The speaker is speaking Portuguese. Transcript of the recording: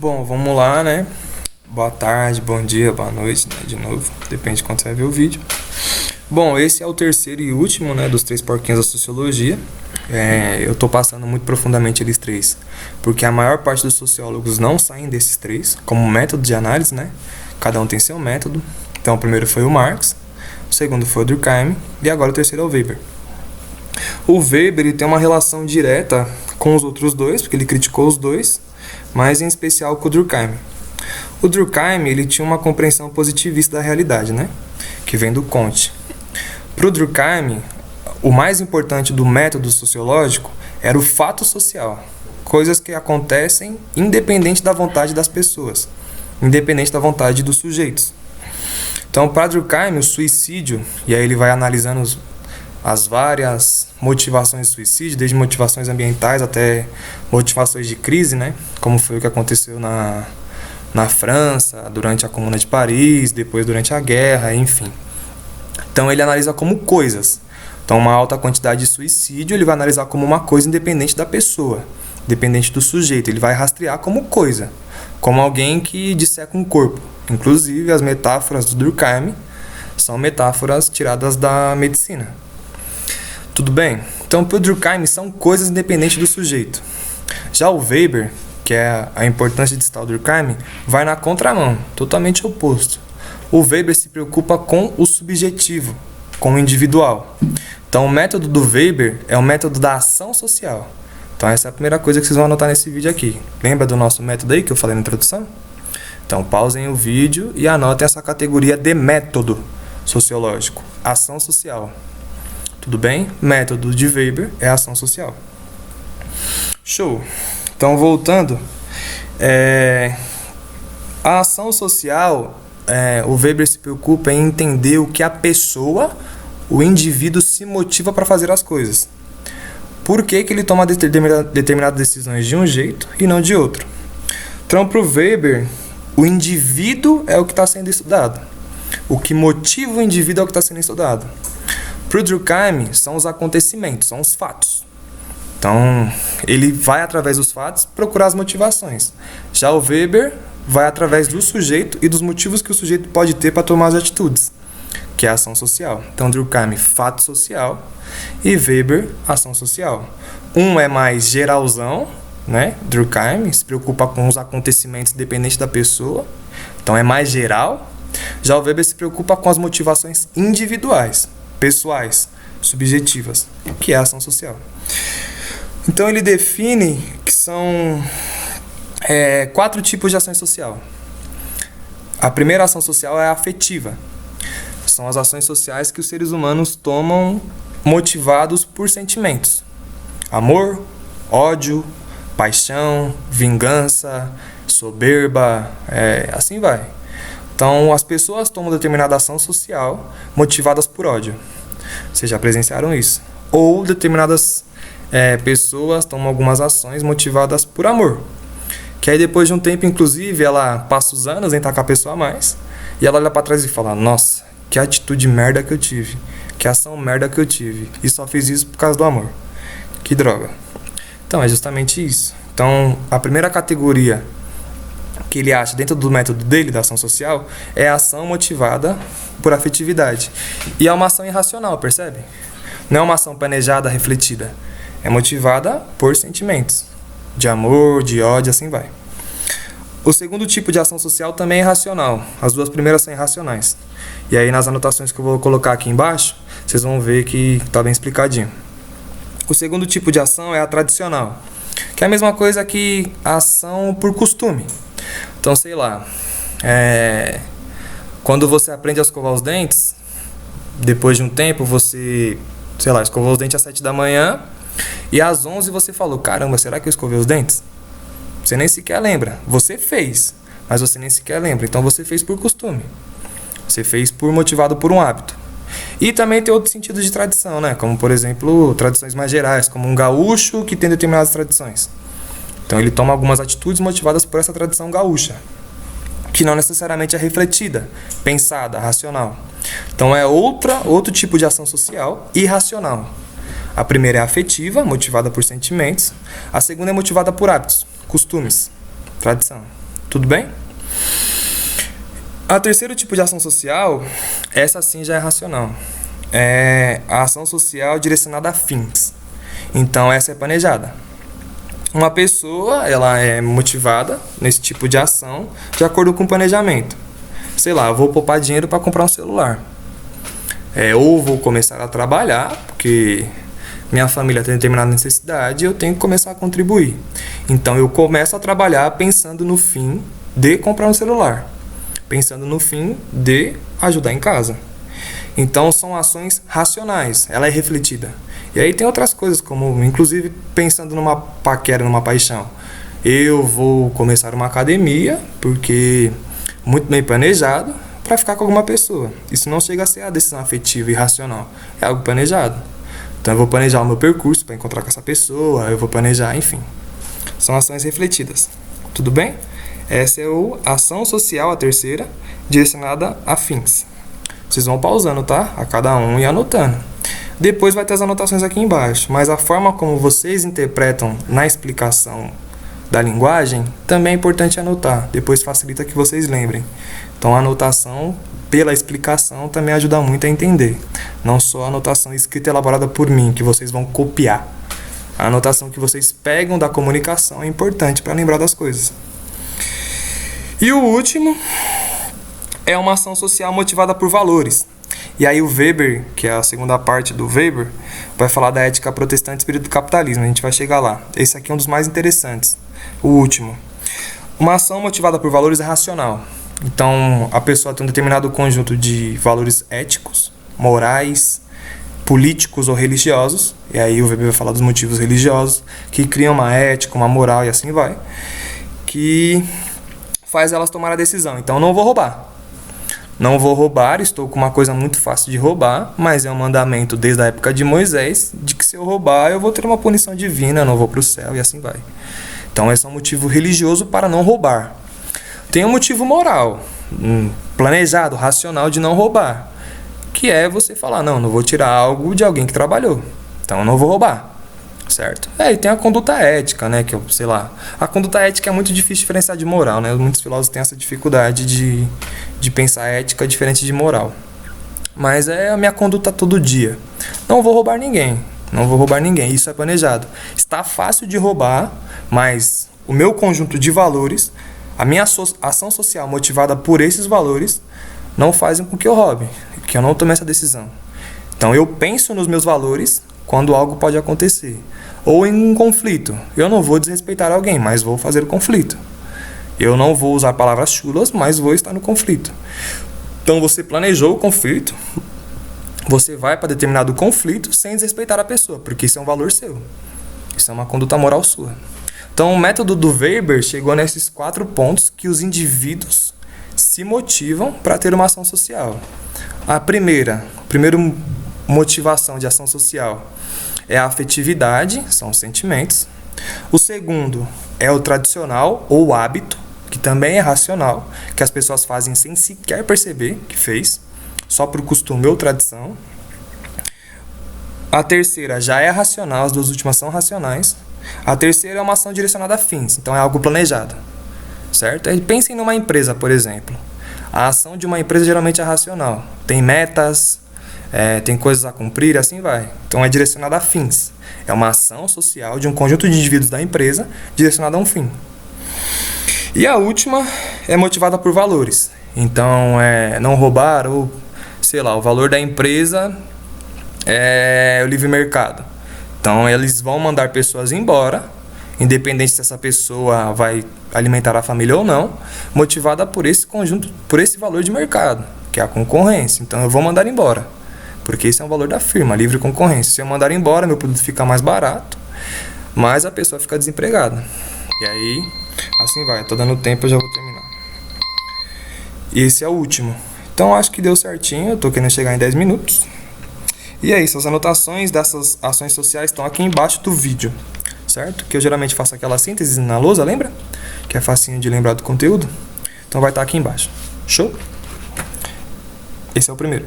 Bom, vamos lá, né? Boa tarde, bom dia, boa noite, né? De novo, depende de quando você vai ver o vídeo. Bom, esse é o terceiro e último, né, dos três porquinhos da sociologia. Eu tô passando muito profundamente eles três, porque a maior parte dos sociólogos não saem desses três como método de análise, né? Cada um tem seu método. Então, o primeiro foi o Marx, o segundo foi o Durkheim e agora o terceiro é o Weber. O Weber ele tem uma relação direta com os outros dois, porque ele criticou os dois, mas em especial com o Durkheim. O Durkheim ele tinha uma compreensão positivista da realidade, né? Que vem do Comte. Para o Durkheim, o mais importante do método sociológico era o fato social, coisas que acontecem independente da vontade das pessoas, independente da vontade dos sujeitos. Então, para Durkheim, o suicídio, e aí ele vai analisando as várias motivações de suicídio, desde motivações ambientais até motivações de crise, né? Como foi o que aconteceu na França, durante a Comuna de Paris, depois durante a guerra, enfim. Então ele analisa como coisas. Então uma alta quantidade de suicídio ele vai analisar como uma coisa independente da pessoa, independente do sujeito. Ele vai rastrear como coisa, como alguém que disseca um corpo. Inclusive as metáforas do Durkheim são metáforas tiradas da medicina. Tudo bem? Então para o Durkheim são coisas independentes do sujeito. Já o Weber, que é a importância de citar o Durkheim, vai na contramão, totalmente oposto. O Weber se preocupa com o subjetivo, com o individual. Então, o método do Weber é o método da ação social. Então, essa é a primeira coisa que vocês vão anotar nesse vídeo aqui. Lembra do nosso método aí que eu falei na introdução? Então, pausem o vídeo e anotem essa categoria de método sociológico. Ação social. Tudo bem? Método de Weber é ação social. Show! Então, voltando, a ação social... o Weber se preocupa em entender o que a pessoa, o indivíduo, se motiva para fazer as coisas. Por que ele toma determinadas decisões de um jeito e não de outro? Então, para o Weber, o indivíduo é o que está sendo estudado. O que motiva o indivíduo é o que está sendo estudado. Para o Durkheim, são os acontecimentos, são os fatos. Então, ele vai, através dos fatos, procurar as motivações. Já o Weber vai através do sujeito e dos motivos que o sujeito pode ter para tomar as atitudes, que é a ação social. Então, Durkheim, fato social, e Weber, ação social. Um é mais geralzão, né? Durkheim se preocupa com os acontecimentos independentes da pessoa, então é mais geral. Já o Weber se preocupa com as motivações individuais, pessoais, subjetivas, que é a ação social. Então, ele define que são... 4 tipos de ação social. A primeira ação social é a afetiva. São as ações sociais que os seres humanos tomam motivados por sentimentos. Amor, ódio, paixão, vingança, soberba, assim vai. Então, as pessoas tomam determinada ação social motivadas por ódio. Vocês já presenciaram isso. Ou determinadas pessoas tomam algumas ações motivadas por amor. Que aí depois de um tempo, inclusive, ela passa os anos em estar com a pessoa a mais, e ela olha pra trás e fala, nossa, que atitude merda que eu tive, que ação merda que eu tive, e só fiz isso por causa do amor. Que droga. Então, é justamente isso. Então, a primeira categoria que ele acha dentro do método dele, da ação social, é a ação motivada por afetividade. E é uma ação irracional, percebe? Não é uma ação planejada, refletida. É motivada por sentimentos. De amor, de ódio, assim vai. O segundo tipo de ação social também é irracional. As duas primeiras são irracionais. E aí nas anotações que eu vou colocar aqui embaixo, vocês vão ver que está bem explicadinho. O segundo tipo de ação é a tradicional, que é a mesma coisa que a ação por costume. Então, sei lá, quando você aprende a escovar os dentes, depois de um tempo você, sei lá, escovou os dentes às 7 da manhã, e às 11 você falou, caramba, será que eu escovei os dentes? Você nem sequer lembra. Você fez, mas você nem sequer lembra. Então você fez por costume. Você fez motivado por um hábito. E também tem outros sentidos de tradição, né? Como, por exemplo, tradições mais gerais, como um gaúcho que tem determinadas tradições. Então ele toma algumas atitudes motivadas por essa tradição gaúcha, que não necessariamente é refletida, pensada, racional. Então é outro tipo de ação social irracional. A primeira é afetiva, motivada por sentimentos. A segunda é motivada por hábitos, costumes, tradição. Tudo bem? A terceiro tipo de ação social, essa sim já é racional. É a ação social direcionada a fins. Então essa é planejada. Uma pessoa, ela é motivada nesse tipo de ação de acordo com o planejamento. Sei lá, eu vou poupar dinheiro para comprar um celular. Ou vou começar a trabalhar, porque minha família tem determinada necessidade e eu tenho que começar a contribuir. Então eu começo a trabalhar pensando no fim de comprar um celular, pensando no fim de ajudar em casa. Então são ações racionais, ela é refletida. E aí tem outras coisas, como inclusive pensando numa paquera, numa paixão. Eu vou começar uma academia, porque muito bem planejado, para ficar com alguma pessoa. Isso não chega a ser a decisão afetiva e racional, é algo planejado. Então eu vou planejar o meu percurso para encontrar com essa pessoa, eu vou planejar, enfim. São ações refletidas. Tudo bem? Essa é a ação social, a terceira, direcionada a fins. Vocês vão pausando, tá? A cada um e anotando. Depois vai ter as anotações aqui embaixo, mas a forma como vocês interpretam na explicação da linguagem também é importante anotar. Depois facilita que vocês lembrem. Então a anotação pela explicação também ajuda muito a entender. Não só a anotação escrita e elaborada por mim, que vocês vão copiar. A anotação que vocês pegam da comunicação é importante para lembrar das coisas. E o último é uma ação social motivada por valores. E aí o Weber, que é a segunda parte do Weber, vai falar da ética protestante e espírito do capitalismo. A gente vai chegar lá. Esse aqui é um dos mais interessantes. O último. Uma ação motivada por valores é racional. Então, a pessoa tem um determinado conjunto de valores éticos, morais, políticos ou religiosos. E aí o Weber vai falar dos motivos religiosos, que criam uma ética, uma moral e assim vai. Que faz elas tomar a decisão. Então, não vou roubar. Não vou roubar, estou com uma coisa muito fácil de roubar, mas é um mandamento desde a época de Moisés, de que se eu roubar eu vou ter uma punição divina, eu não vou para o céu e assim vai. Então esse é um motivo religioso para não roubar. Tem um motivo moral, planejado, racional de não roubar, que é você falar, não vou tirar algo de alguém que trabalhou, então eu não vou roubar. Certo? E tem a conduta ética, né? Que eu sei lá. A conduta ética é muito difícil de diferenciar de moral, né? Muitos filósofos têm essa dificuldade de pensar ética diferente de moral. Mas é a minha conduta todo dia. Não vou roubar ninguém. Não vou roubar ninguém. Isso é planejado. Está fácil de roubar, mas o meu conjunto de valores, a minha ação social motivada por esses valores, não fazem com que eu roube, que eu não tome essa decisão. Então eu penso nos meus valores quando algo pode acontecer. Ou em um conflito. Eu não vou desrespeitar alguém, mas vou fazer o conflito. Eu não vou usar palavras chulas, mas vou estar no conflito. Então você planejou o conflito, você vai para determinado conflito sem desrespeitar a pessoa, porque isso é um valor seu. Isso é uma conduta moral sua. Então o método do Weber chegou nesses 4 pontos que os indivíduos se motivam para ter uma ação social. A primeira motivação de ação social é a afetividade, são os sentimentos. O segundo é o tradicional ou hábito, que também é racional, que as pessoas fazem sem sequer perceber que fez, só por costume ou tradição. A terceira já é racional, as duas últimas são racionais. A terceira é uma ação direcionada a fins, então é algo planejado, certo? Pensem numa empresa, por exemplo. A ação de uma empresa geralmente é racional, tem metas, tem coisas a cumprir, assim vai. Então é direcionada a fins. É uma ação social de um conjunto de indivíduos da empresa direcionada a um fim. E a última é motivada por valores. Então é não roubar ou, sei lá, o valor da empresa é o livre mercado. Então eles vão mandar pessoas embora, independente se essa pessoa vai alimentar a família ou não, motivada por esse conjunto, por esse valor de mercado, que é a concorrência. Então eu vou mandar embora. Porque esse é um valor da firma, livre concorrência. Se eu mandar embora, meu produto fica mais barato, mas a pessoa fica desempregada. E aí, assim vai. Eu tô dando tempo, eu já vou terminar. E esse é o último. Então, acho que deu certinho. Eu tô querendo chegar em 10 minutos. E é isso. As anotações dessas ações sociais estão aqui embaixo do vídeo. Certo? Que eu geralmente faço aquela síntese na lousa, lembra? Que é facinho de lembrar do conteúdo. Então, vai estar aqui embaixo. Show? Esse é o primeiro.